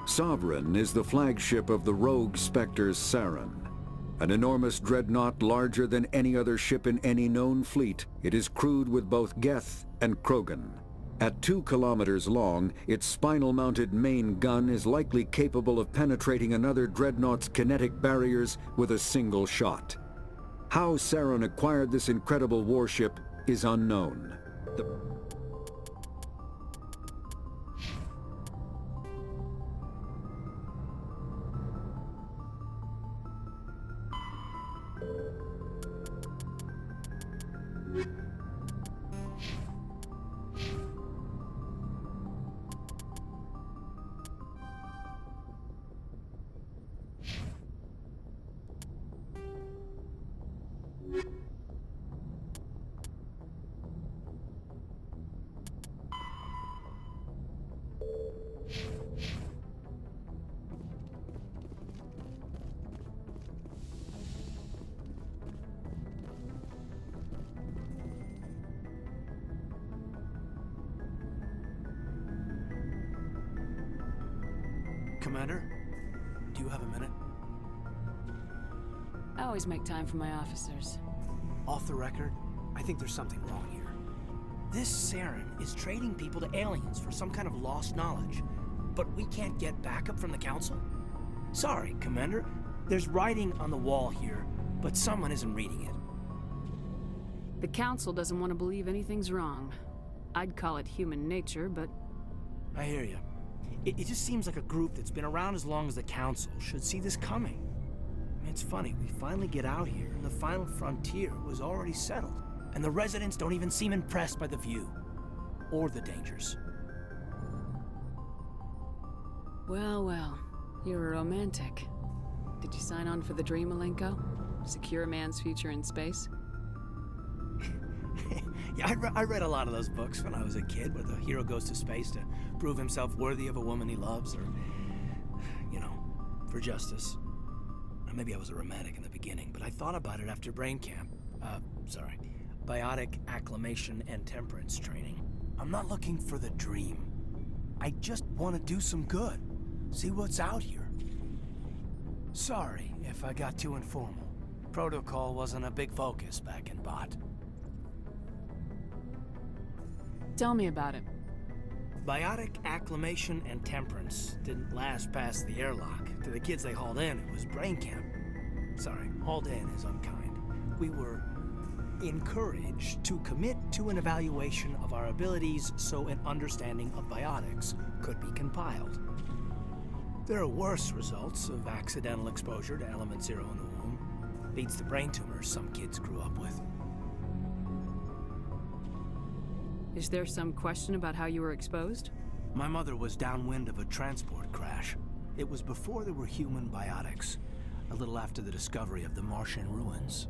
Sovereign is the flagship of the rogue Spectre's Saren. An enormous dreadnought larger than any other ship in any known fleet, it is crewed with both Geth and Krogan. At 2 kilometers long, its spinal-mounted main gun is likely capable of penetrating another dreadnought's kinetic barriers with a single shot. How Saren acquired this incredible warship is unknown. Commander, do you have a minute? I always make time for my officers. Off the record, I think there's something wrong here. This Saren is trading people to aliens for some kind of lost knowledge, but we can't get backup from the Council? Sorry, Commander. There's writing on the wall here, but someone isn't reading it. The Council doesn't want to believe anything's wrong. I'd call it human nature, but... I hear you. It just seems like a group that's been around as long as the Council should see this coming. I mean, it's funny, we finally get out here, and the final frontier was already settled. And the residents don't even seem impressed by the view. Or the dangers. Well, well. You're a romantic. Did you sign on for the dream, Malenko? Secure a man's future in space? Yeah, I read a lot of those books when I was a kid, where the hero goes to space to prove himself worthy of a woman he loves, or, you know, for justice. Or maybe I was a romantic in the beginning, but I thought about it after brain camp. Biotic acclimation and temperance training. I'm not looking for the dream. I just want to do some good. See what's out here. Sorry if I got too informal. Protocol wasn't a big focus back in Bot. Tell me about it. Biotic acclimation and temperance didn't last past the airlock. To the kids they hauled in, it was brain camp. Sorry, hauled in is unkind. We were encouraged to commit to an evaluation of our abilities so an understanding of biotics could be compiled. There are worse results of accidental exposure to element 0 in the womb. Beats the brain tumors some kids grew up with. Is there some question about how you were exposed? My mother was downwind of a transport crash. It was before there were human biotics, a little after the discovery of the Martian ruins.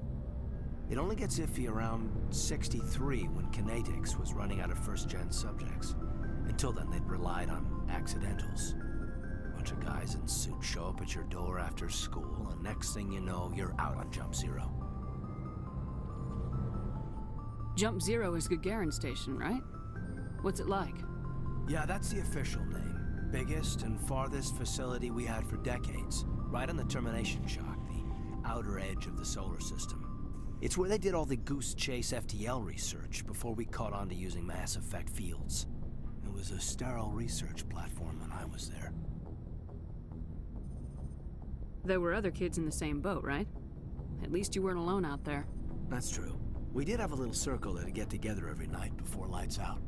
It only gets iffy around 63 when Kinetics was running out of first-gen subjects. Until then, they'd relied on accidentals. A bunch of guys in suits show up at your door after school, and next thing you know, you're out on Jump Zero. Jump Zero is Gagarin Station, right? What's it like? Yeah, that's the official name. Biggest and farthest facility we had for decades. Right on the termination shock, the outer edge of the solar system. It's where they did all the Goose Chase FTL research before we caught on to using mass effect fields. It was a sterile research platform when I was there. There were other kids in the same boat, right? At least you weren't alone out there. That's true. We did have a little circle that'd get together every night before lights out.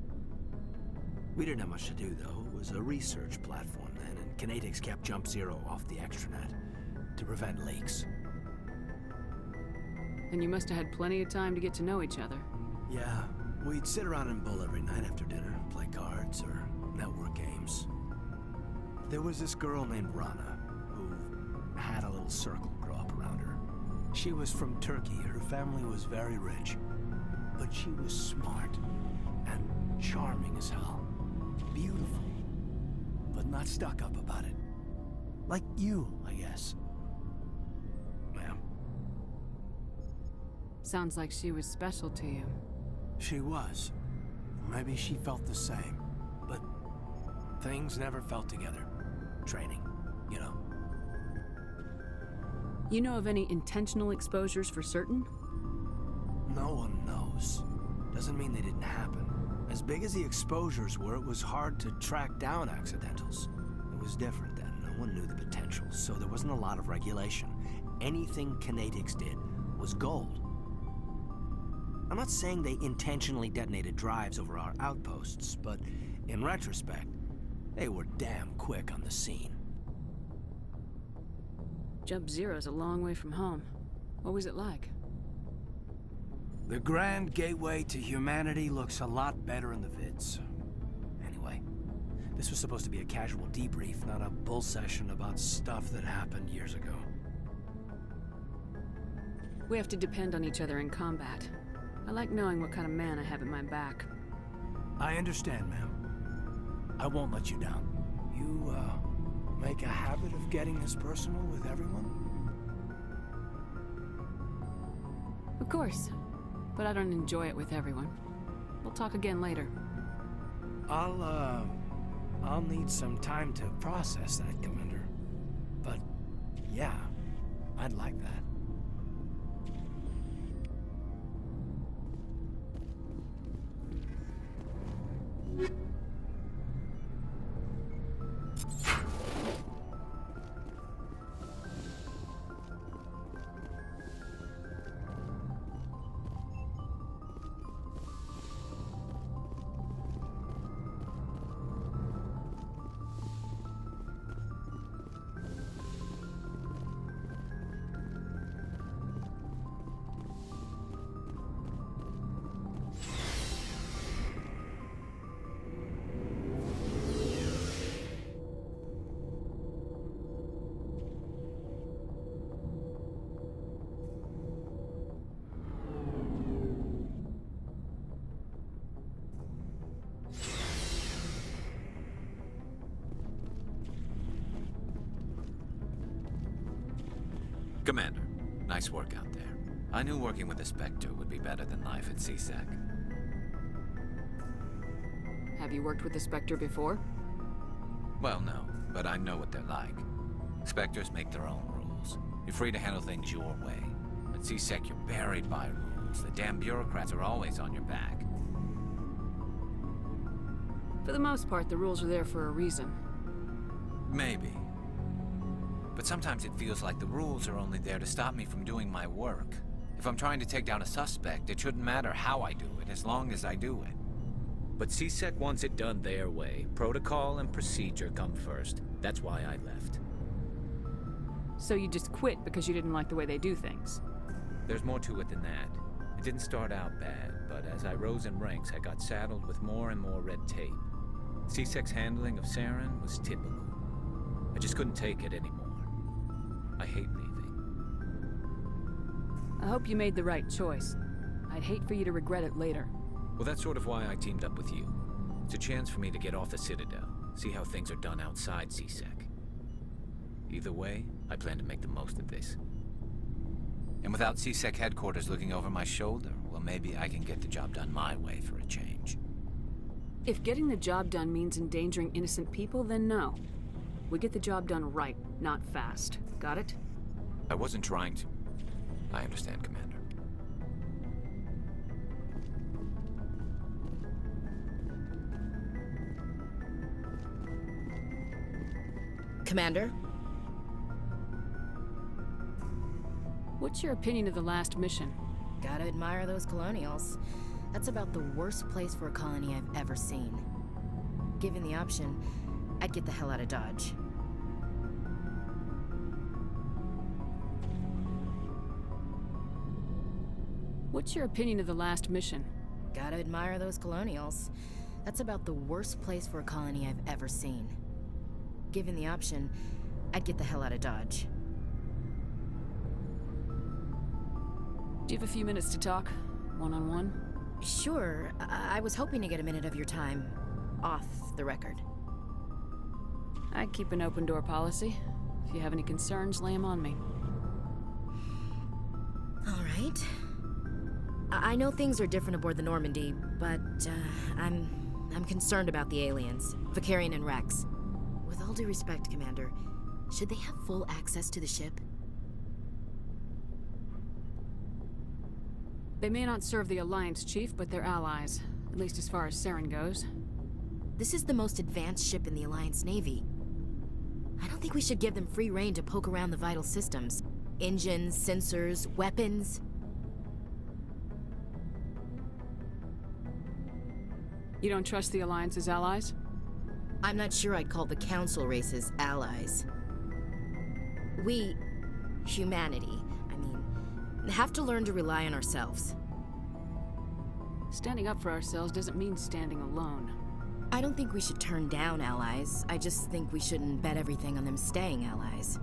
We didn't have much to do, though. It was a research platform then, and Kinetics kept Jump Zero off the extranet to prevent leaks. And you must have had plenty of time to get to know each other. Yeah, we'd sit around and bull every night after dinner, play cards or network games. There was this girl named Rana, who had a little circle grow up around her. She was from Turkey. Her family was very rich, but she was smart and charming as hell. Beautiful, but not stuck up about it. Like you, I guess. Ma'am. Sounds like she was special to you. She was. Maybe she felt the same, but things never felt together. Training, you know. You know of any intentional exposures for certain? No one knows. Doesn't mean they didn't happen. As big as the exposures were, it was hard to track down accidentals. It was different then. No one knew the potential, so there wasn't a lot of regulation. Anything Kinetics did was gold. I'm not saying they intentionally detonated drives over our outposts, but in retrospect, they were damn quick on the scene. Jump Zero's a long way from home. What was it like? The grand gateway to humanity looks a lot better in the vids. Anyway, this was supposed to be a casual debrief, not a bull session about stuff that happened years ago. We have to depend on each other in combat. I like knowing what kind of man I have at my back. I understand, ma'am. I won't let you down. You, make a habit of getting this personal with everyone? Of course, but I don't enjoy it with everyone. We'll talk again later. I'll need some time to process that, Commander. But, yeah, I'd like that. Commander, nice work out there. I knew working with the Spectre would be better than life at CSEC. Have you worked with the Spectre before? Well, no, but I know what they're like. Spectres make their own rules. You're free to handle things your way. At CSEC, you're buried by rules. The damn bureaucrats are always on your back. For the most part, the rules are there for a reason. Maybe. But sometimes it feels like the rules are only there to stop me from doing my work. If I'm trying to take down a suspect, it shouldn't matter how I do it, as long as I do it. But CSEC wants it done their way. Protocol and procedure come first. That's why I left. So you just quit because you didn't like the way they do things? There's more to it than that. It didn't start out bad, but as I rose in ranks, I got saddled with more and more red tape. CSEC's handling of Saren was typical. I just couldn't take it anymore. I hate leaving. I hope you made the right choice. I'd hate for you to regret it later. Well, that's sort of why I teamed up with you. It's a chance for me to get off the Citadel, see how things are done outside CSEC. Either way, I plan to make the most of this. And without CSEC headquarters looking over my shoulder, well, maybe I can get the job done my way for a change. If getting the job done means endangering innocent people, then no. We get the job done right, not fast. Got it? I wasn't trying to. I understand, Commander. Commander? What's your opinion of the last mission? Gotta admire those colonials. That's about the worst place for a colony I've ever seen. Given the option, I'd get the hell out of Dodge. What's your opinion of the last mission? Gotta admire those colonials. That's about the worst place for a colony I've ever seen. Given the option, I'd get the hell out of Dodge. Do you have a few minutes to talk? One-on-one? Sure. I was hoping to get a minute of your time off the record. I keep an open door policy. If you have any concerns, lay them on me. All right. I know things are different aboard the Normandy, but I'm concerned about the aliens, Vicarian and Rex. With all due respect, Commander, should they have full access to the ship? They may not serve the Alliance, Chief, but they're allies. At least as far as Saren goes. This is the most advanced ship in the Alliance Navy. I don't think we should give them free rein to poke around the vital systems. Engines, sensors, weapons. You don't trust the Alliance's allies? I'm not sure I'd call the Council races allies. We, humanity, have to learn to rely on ourselves. Standing up for ourselves doesn't mean standing alone. I don't think we should turn down allies. I just think we shouldn't bet everything on them staying allies.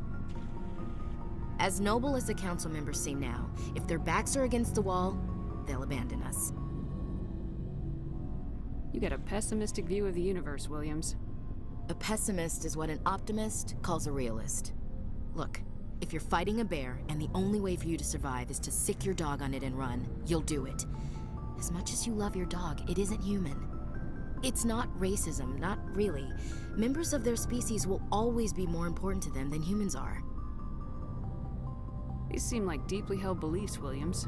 As noble as the Council members seem now, if their backs are against the wall, they'll abandon us. You got a pessimistic view of the universe, Williams. A pessimist is what an optimist calls a realist. Look, if you're fighting a bear and the only way for you to survive is to sick your dog on it and run, you'll do it. As much as you love your dog, it isn't human. It's not racism, not really. Members of their species will always be more important to them than humans are. These seem like deeply held beliefs, Williams.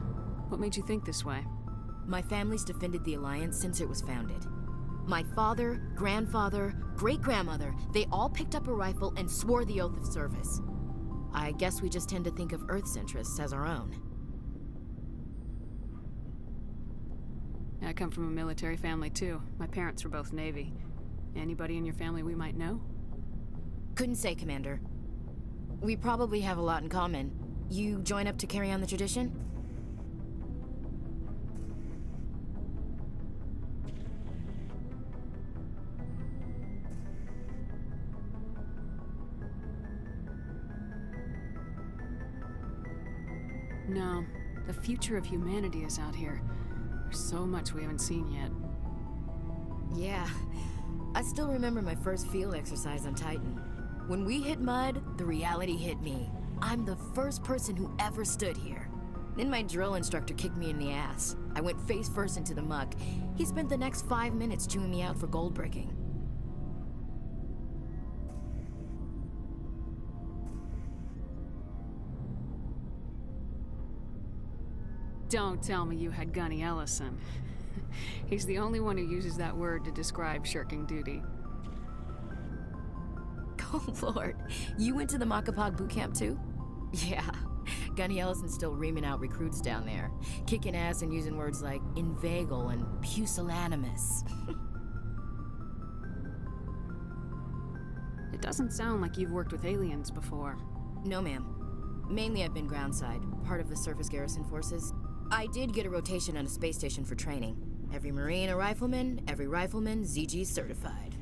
What made you think this way? My family's defended the Alliance since it was founded. My father, grandfather, great-grandmother, they all picked up a rifle and swore the oath of service. I guess we just tend to think of Earth's interests as our own. I come from a military family, too. My parents were both Navy. Anybody in your family we might know? Couldn't say, Commander. We probably have a lot in common. You join up to carry on the tradition? No. The future of humanity is out here. There's so much we haven't seen yet. Yeah. I still remember my first field exercise on Titan. When we hit mud, the reality hit me. I'm the first person who ever stood here. Then my drill instructor kicked me in the ass. I went face first into the muck. He spent the next 5 minutes chewing me out for gold bricking. Don't tell me you had Gunny Ellison. He's the only one who uses that word to describe shirking duty. Oh, Lord. You went to the Macapag boot camp, too? Yeah. Gunny Ellison's still reaming out recruits down there. Kicking ass and using words like inveigle and pusillanimous. It doesn't sound like you've worked with aliens before. No, ma'am. Mainly I've been groundside, part of the surface garrison forces. I did get a rotation on a space station for training. Every Marine a rifleman, every rifleman ZG certified.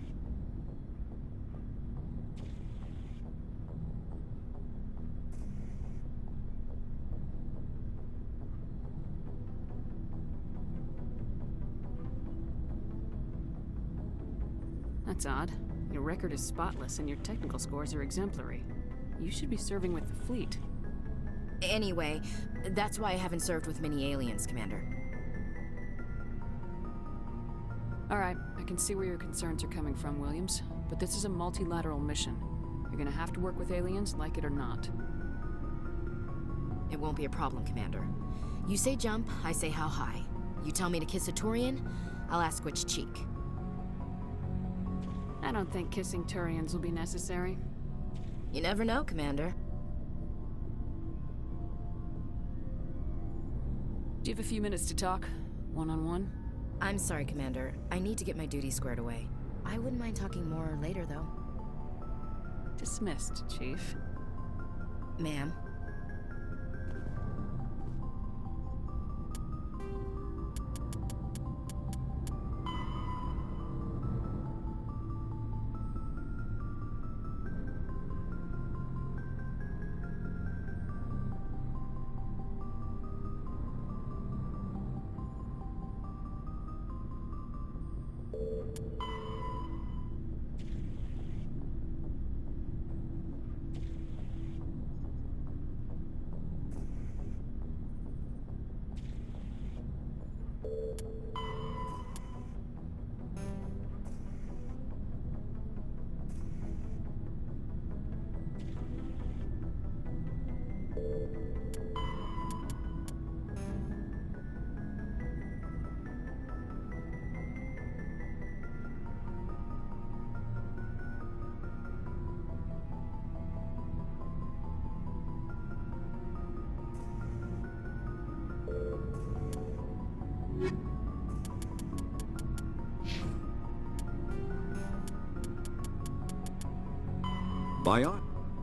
That's odd. Your record is spotless and your technical scores are exemplary. You should be serving with the fleet. Anyway, that's why I haven't served with many aliens, Commander. All right, I can see where your concerns are coming from, Williams. But this is a multilateral mission. You're gonna have to work with aliens, like it or not. It won't be a problem, Commander. You say jump, I say how high. You tell me to kiss a Turian, I'll ask which cheek. I don't think kissing Turians will be necessary. You never know, Commander. Do you have a few minutes to talk? One-on-one? I'm sorry, Commander. I need to get my duties squared away. I wouldn't mind talking more later, though. Dismissed, Chief. Ma'am.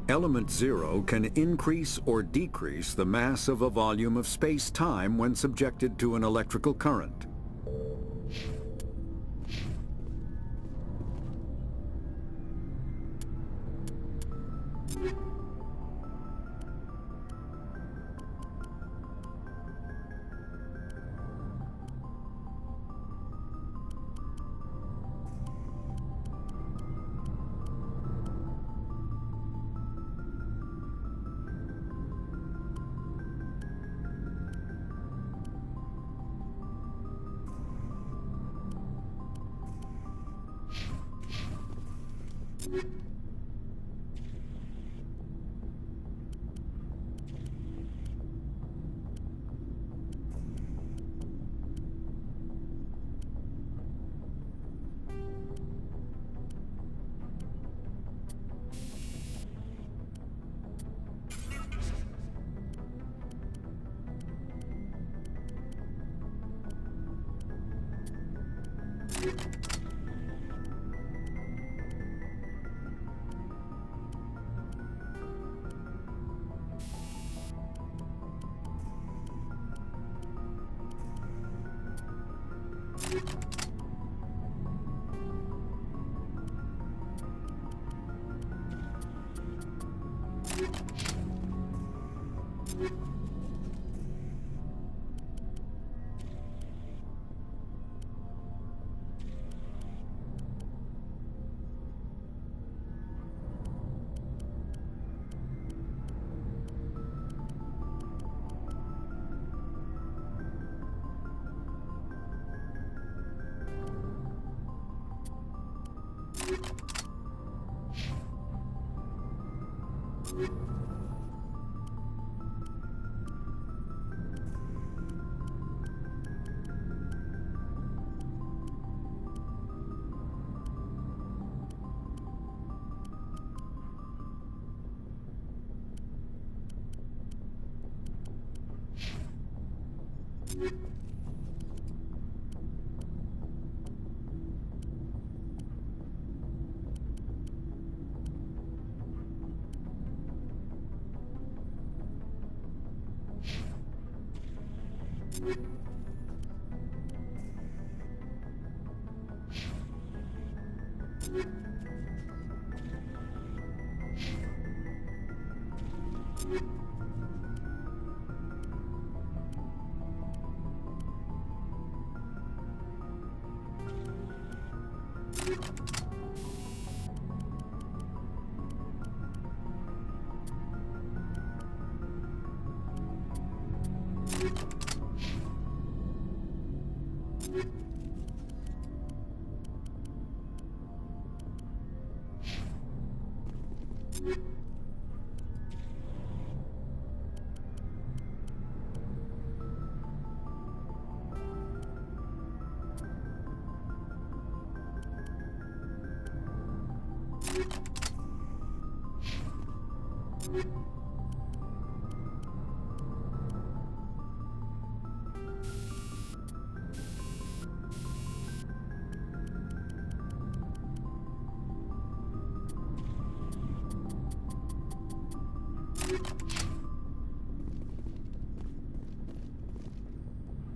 Element 0 can increase or decrease the mass of a volume of space-time when subjected to an electrical current.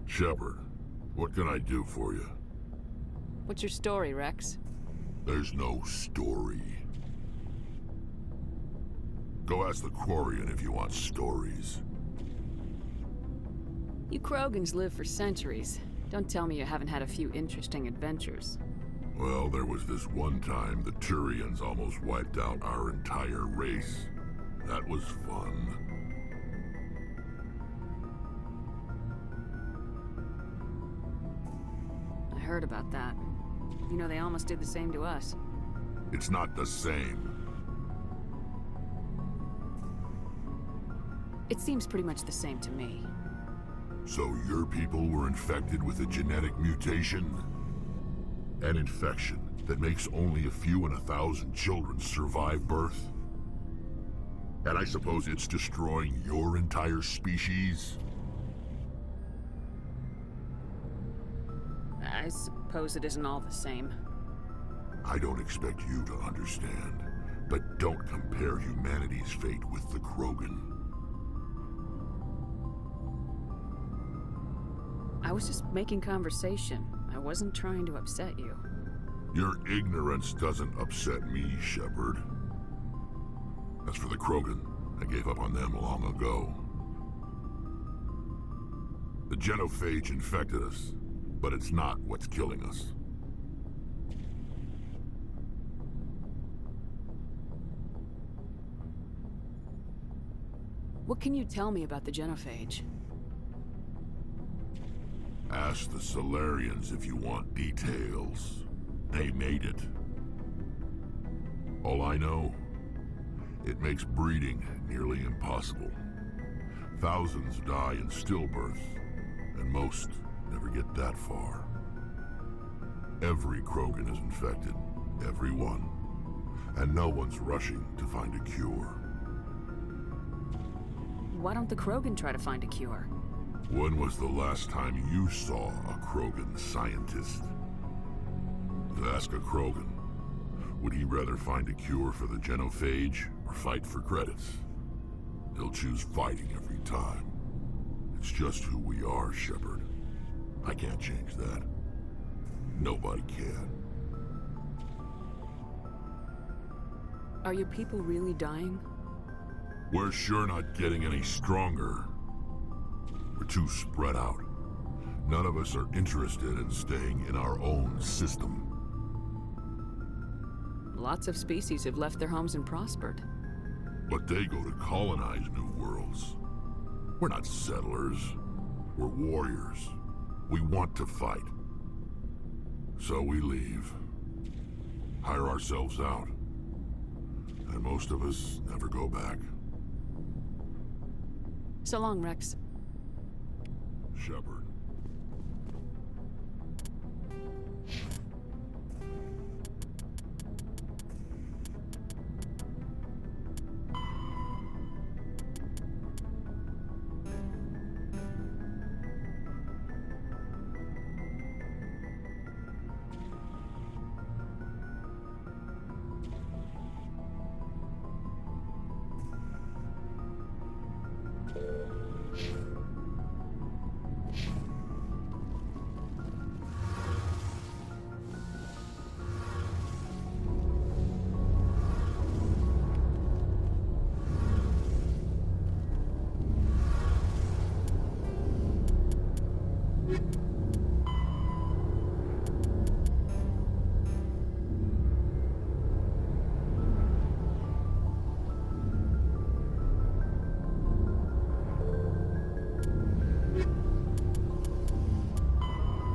Shepard, what can I do for you? What's your story, Rex? There's no story. Go ask the Quarian if you want stories. You Krogans live for centuries. Don't tell me you haven't had a few interesting adventures. Well, there was this one time the Turians almost wiped out our entire race. That was fun. I heard about that. You know, they almost did the same to us. It's not the same. It seems pretty much the same to me. So your people were infected with a genetic mutation? An infection that makes only a few in 1,000 children survive birth? And I suppose it's destroying your entire species? I suppose it isn't all the same. I don't expect you to understand, but don't compare humanity's fate with the Krogan. I was just making conversation. I wasn't trying to upset you. Your ignorance doesn't upset me, Shepard. As for the Krogan, I gave up on them long ago. The genophage infected us, but it's not what's killing us. What can you tell me about the genophage? Ask the Solarians if you want details. They made it. All I know, it makes breeding nearly impossible. Thousands die in stillbirth, and most never get that far. Every Krogan is infected, every one, and no one's rushing to find a cure. Why don't the Krogan try to find a cure? When was the last time you saw a Krogan scientist? Ask a Krogan. Would he rather find a cure for the genophage or fight for credits? He'll choose fighting every time. It's just who we are, Shepard. I can't change that. Nobody can. Are your people really dying? We're sure not getting any stronger. We're too spread out. None of us are interested in staying in our own system. Lots of species have left their homes and prospered. But they go to colonize new worlds. We're not settlers. We're warriors. We want to fight. So we leave. Hire ourselves out. And most of us never go back. So long, Rex. Shepard.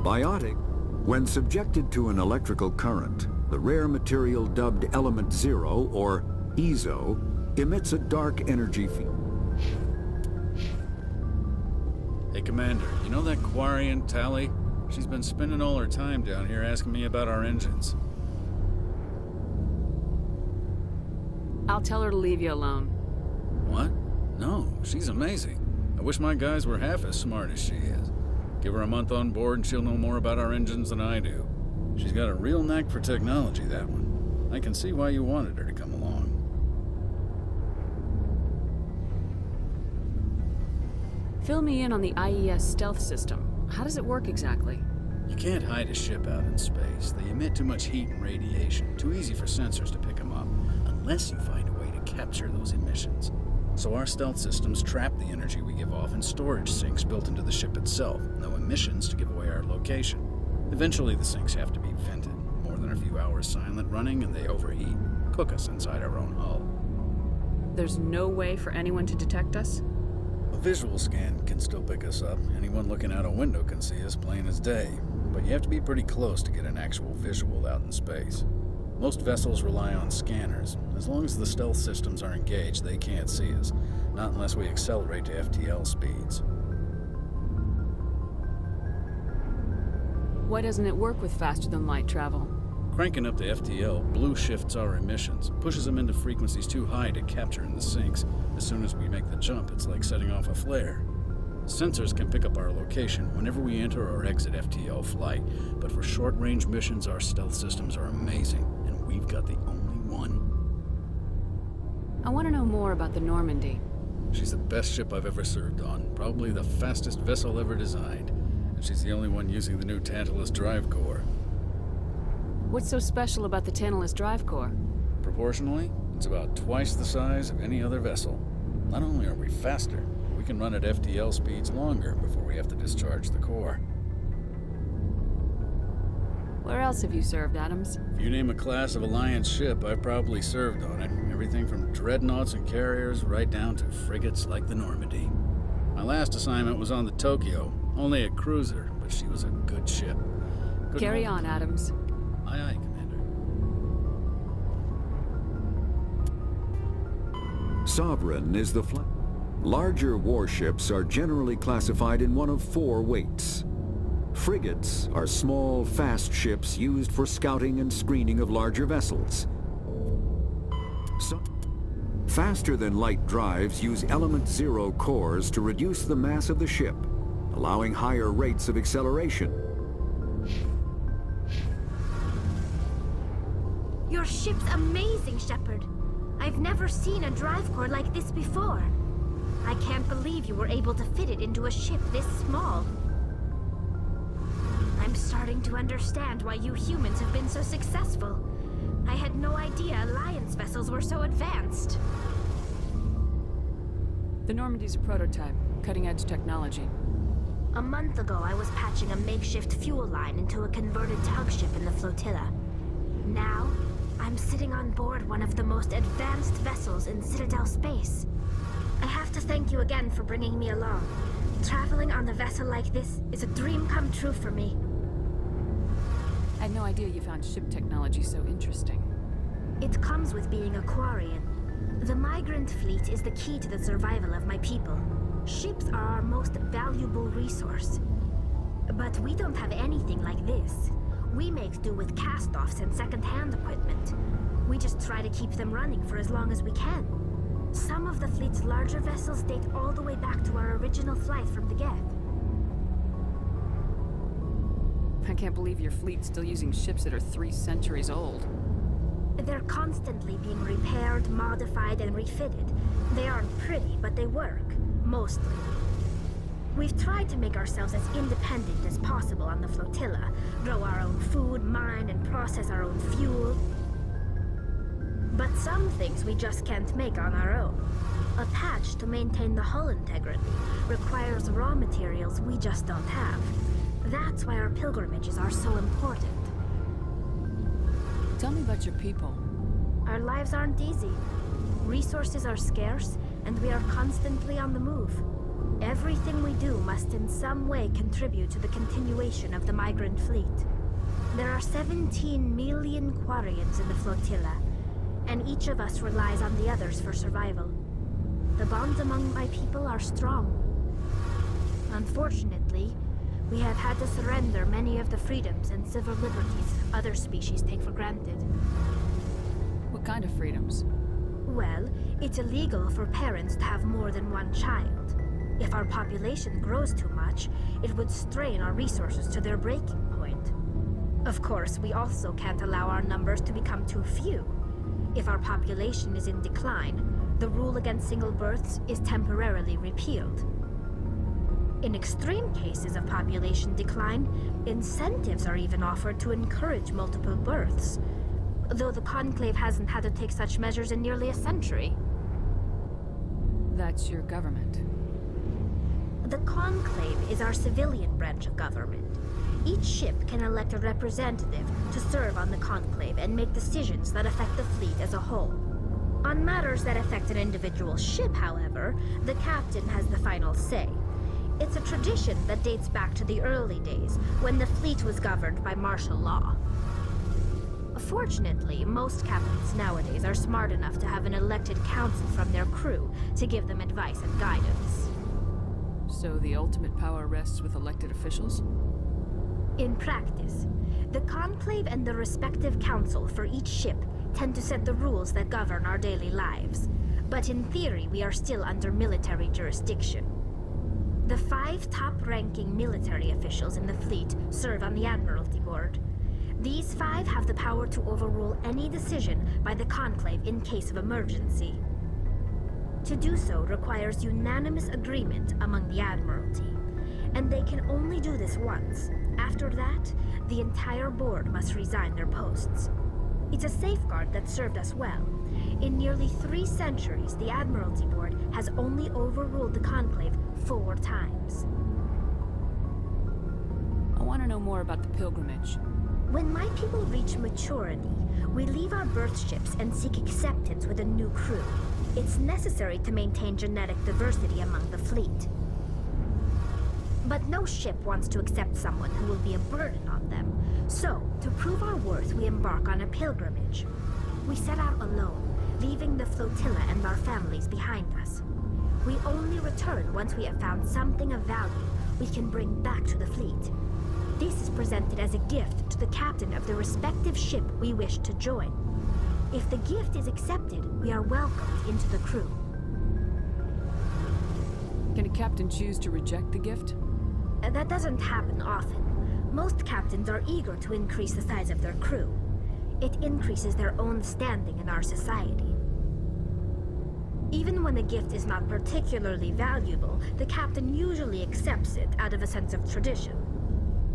Biotic, when subjected to an electrical current, the rare material dubbed Element Zero, or EZO, emits a dark energy field. Hey, Commander, you know that Quarian Tally? She's been spending all her time down here asking me about our engines. I'll tell her to leave you alone. What? No, she's amazing. I wish my guys were half as smart as she is. Give her a month on board and she'll know more about our engines than I do. She's got a real knack for technology, that one. I can see why you wanted her to come along. Fill me in on the IES stealth system. How does it work exactly? You can't hide a ship out in space. They emit too much heat and radiation. Too easy for sensors to pick them up, unless you find a way to capture those emissions. So our stealth systems trap the energy we give off in storage sinks built into the ship itself. No emissions to give away our location. Eventually the sinks have to be vented. More than a few hours silent running and they overheat. Cook us inside our own hull. There's no way for anyone to detect us? A visual scan can still pick us up. Anyone looking out a window can see us plain as day. But you have to be pretty close to get an actual visual out in space. Most vessels rely on scanners. As long as the stealth systems are engaged, they can't see us. Not unless we accelerate to FTL speeds. Why doesn't it work with faster-than-light travel? Cranking up to FTL blue shifts our emissions, pushes them into frequencies too high to capture in the sinks. As soon as we make the jump, it's like setting off a flare. Sensors can pick up our location whenever we enter or exit FTL flight, but for short-range missions, our stealth systems are amazing, and we've got the only one. I want to know more about the Normandy. She's the best ship I've ever served on, probably the fastest vessel ever designed, and she's the only one using the new Tantalus drive core. What's so special about the Tantalus drive core? Proportionally, it's about twice the size of any other vessel. Not only are we faster, we can run at FTL speeds longer before we have to discharge the core. Where else have you served, Adams? If you name a class of Alliance ship, I've probably served on it. Everything from dreadnoughts and carriers right down to frigates like the Normandy. My last assignment was on the Tokyo, only a cruiser, but she was a good ship. Good Carry moment. on, Adams. Aye, aye, Commander. Sovereign is the flag. Larger warships are generally classified in one of 4 weights. Frigates are small, fast ships used for scouting and screening of larger vessels. Faster-than-light drives use element 0 cores to reduce the mass of the ship, allowing higher rates of acceleration. Your ship's amazing, Shepard. I've never seen a drive core like this before. I can't believe you were able to fit it into a ship this small. I'm starting to understand why you humans have been so successful. I had no idea Alliance vessels were so advanced. The Normandy's a prototype, cutting-edge technology. A month ago, I was patching a makeshift fuel line into a converted tug ship in the flotilla. Now, I'm sitting on board one of the most advanced vessels in Citadel space. I have to thank you again for bringing me along. Traveling on a vessel like this is a dream come true for me. I had no idea you found ship technology so interesting. It comes with being a Quarian. The migrant fleet is the key to the survival of my people. Ships are our most valuable resource. But we don't have anything like this. We make do with cast-offs and second-hand equipment. We just try to keep them running for as long as we can. Some of the fleet's larger vessels date all the way back to our original flight from the Geth. I can't believe your fleet's still using ships that are 3 centuries old. They're constantly being repaired, modified, and refitted. They aren't pretty, but they work. Mostly. We've tried to make ourselves as independent as possible on the flotilla, grow our own food, mine, and process our own fuel. But some things we just can't make on our own. A patch to maintain the hull integrity requires raw materials we just don't have. That's why our pilgrimages are so important. Tell me about your people. Our lives aren't easy. Resources are scarce, and we are constantly on the move. Everything we do must in some way contribute to the continuation of the migrant fleet. There are 17 million Quarians in the flotilla, and each of us relies on the others for survival. The bonds among my people are strong. Unfortunately, we have had to surrender many of the freedoms and civil liberties other species take for granted. What kind of freedoms? Well, it's illegal for parents to have more than one child. If our population grows too much, it would strain our resources to their breaking point. Of course, we also can't allow our numbers to become too few. If our population is in decline, the rule against single births is temporarily repealed. In extreme cases of population decline, incentives are even offered to encourage multiple births, though the Conclave hasn't had to take such measures in nearly a century. That's your government. The Conclave is our civilian branch of government. Each ship can elect a representative to serve on the Conclave and make decisions that affect the fleet as a whole. On matters that affect an individual ship, however, the captain has the final say. It's a tradition that dates back to the early days, when the fleet was governed by martial law. Fortunately, most captains nowadays are smart enough to have an elected council from their crew to give them advice and guidance. So the ultimate power rests with elected officials? In practice, the Conclave and the respective council for each ship tend to set the rules that govern our daily lives. But in theory, we are still under military jurisdiction. The 5 top-ranking military officials in the fleet serve on the Admiralty Board. These 5 have the power to overrule any decision by the Conclave in case of emergency. To do so requires unanimous agreement among the Admiralty, and they can only do this once. After that, the entire board must resign their posts. It's a safeguard that served us well. In nearly 3 centuries, the Admiralty Board has only overruled the Conclave 4 times. I want to know more about the pilgrimage. When my people reach maturity, we leave our birth ships and seek acceptance with a new crew. It's necessary to maintain genetic diversity among the fleet. But no ship wants to accept someone who will be a burden on them. So, to prove our worth, we embark on a pilgrimage. We set out alone, leaving the flotilla and our families behind us. We only return once we have found something of value we can bring back to the fleet. This is presented as a gift to the captain of the respective ship we wish to join. If the gift is accepted, we are welcomed into the crew. Can a captain choose to reject the gift? That doesn't happen often. Most captains are eager to increase the size of their crew. It increases their own standing in our society. Even when a gift is not particularly valuable, the captain usually accepts it out of a sense of tradition.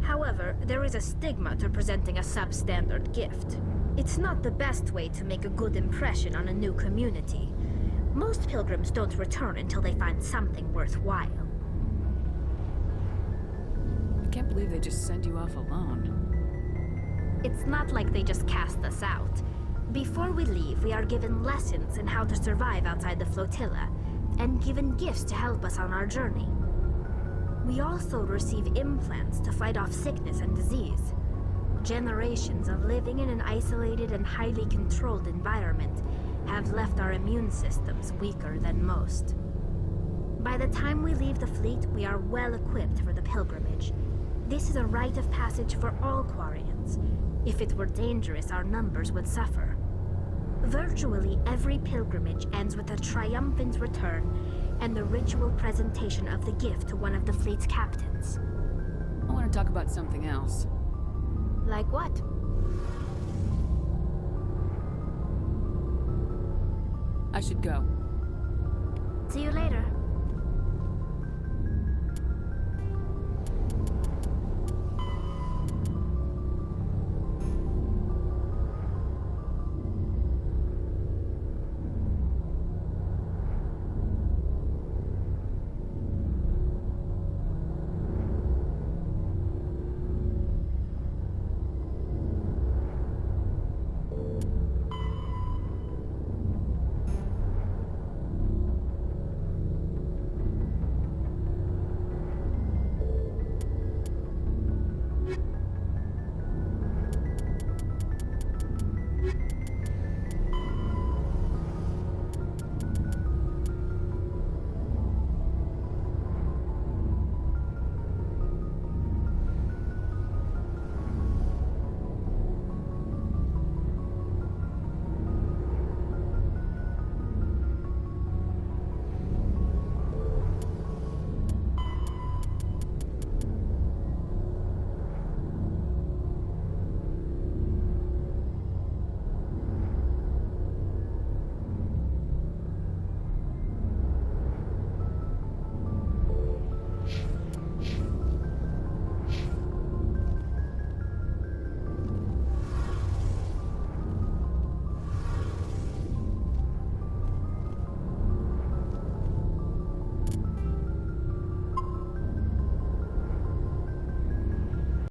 However, there is a stigma to presenting a substandard gift. It's not the best way to make a good impression on a new community. Most pilgrims don't return until they find something worthwhile. I can't believe they just send you off alone. It's not like they just cast us out. Before we leave, we are given lessons in how to survive outside the flotilla, and given gifts to help us on our journey. We also receive implants to fight off sickness and disease. Generations of living in an isolated and highly controlled environment have left our immune systems weaker than most. By the time we leave the fleet, we are well equipped for the pilgrimage. This is a rite of passage for all Quarians. If it were dangerous, our numbers would suffer. Virtually every pilgrimage ends with a triumphant return and the ritual presentation of the gift to one of the fleet's captains. I want to talk about something else. Like what? I should go. See you later.